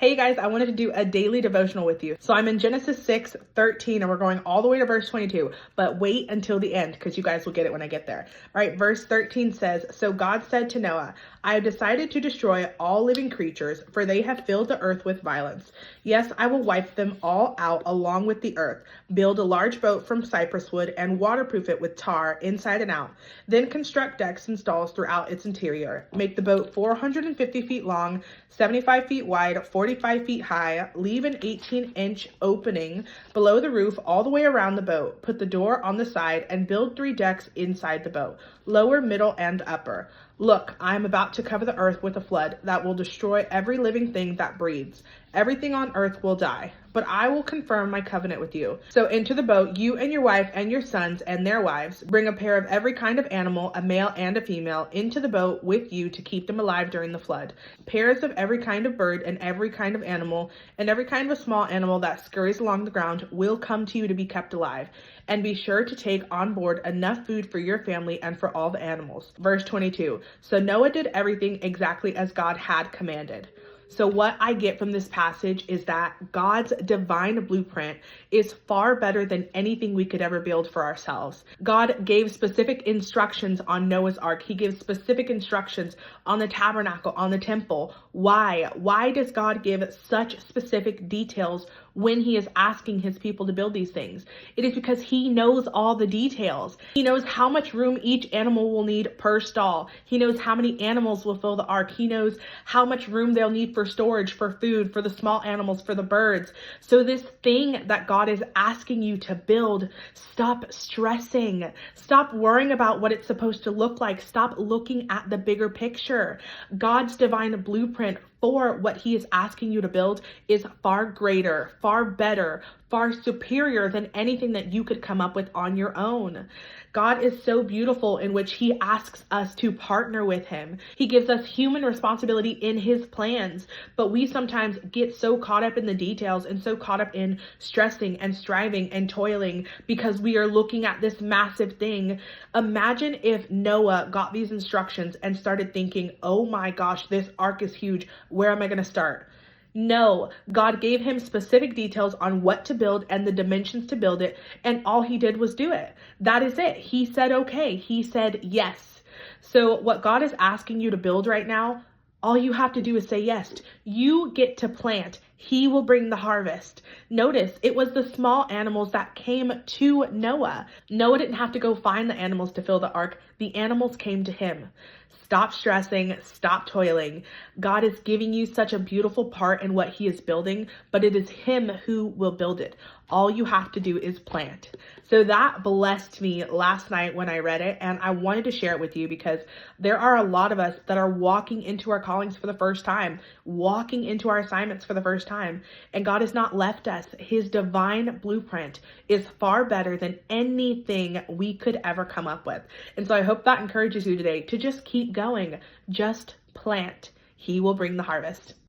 Hey you guys, I wanted to do a daily devotional with you. So I'm in Genesis 6:13 and we're going all the way to verse 22, but wait until the end because you guys will get it when I get there. All right, verse 13 says, "So God said to Noah, I have decided to destroy all living creatures, for they have filled the earth with violence. Yes, I will wipe them all out along with the earth. Build a large boat from cypress wood and waterproof it with tar inside and out. Then construct decks and stalls throughout its interior. Make the boat 450 feet long, 75 feet wide, 45 feet high. Leave an 18-inch opening below the roof all the way around the boat. Put the door on the side and build 3 decks inside the boat, lower, middle, and upper. Look, I am about to cover the earth with a flood that will destroy every living thing that breathes. Everything on earth will die, but I will confirm my covenant with you. So into the boat, you and your wife and your sons and their wives. Bring a pair of every kind of animal, a male and a female, into the boat with you to keep them alive during the flood. Pairs of every kind of bird and every kind of animal and every kind of a small animal that scurries along the ground will come to you to be kept alive. And be sure to take on board enough food for your family and for all the animals." Verse 22. So Noah did everything exactly as God had commanded. So what I get from this passage is that God's divine blueprint is far better than anything we could ever build for ourselves. God gave specific instructions on Noah's Ark. He gives specific instructions on the tabernacle, on the temple. Why? Why does God give such specific details when he is asking his people to build these things? It is because he knows all the details. He knows how much room each animal will need per stall. He knows how many animals will fill the ark. He knows how much room they'll need for storage, for food, for the small animals, for the birds. So this thing that God is asking you to build, stop stressing. Stop worrying about what it's supposed to look like. Stop looking at the bigger picture. God's divine blueprint for what he is asking you to build is far greater, far better, far superior than anything that you could come up with on your own. God is so beautiful in which he asks us to partner with him. He gives us human responsibility in his plans, but we sometimes get so caught up in the details and so caught up in stressing and striving and toiling because we are looking at this massive thing. Imagine if Noah got these instructions and started thinking, oh my gosh, this ark is huge. Where am I going to start? No, God gave him specific details on what to build and the dimensions to build it, and all he did was do it. That is it. He said, okay. He said, yes. So what God is asking you to build right now, all you have to do is say yes. You get to plant. He will bring the harvest. Notice it was the small animals that came to Noah. Noah didn't have to go find the animals to fill the ark. The animals came to him. Stop stressing, stop toiling. God is giving you such a beautiful part in what he is building, but it is him who will build it. All you have to do is plant. So that blessed me last night when I read it, and I wanted to share it with you because there are a lot of us that are walking into our callings for the first time, walking into our assignments for the first time, and God has not left us. His divine blueprint is far better than anything we could ever come up with. And so I hope that encourages you today to just keep going. Just plant. He will bring the harvest.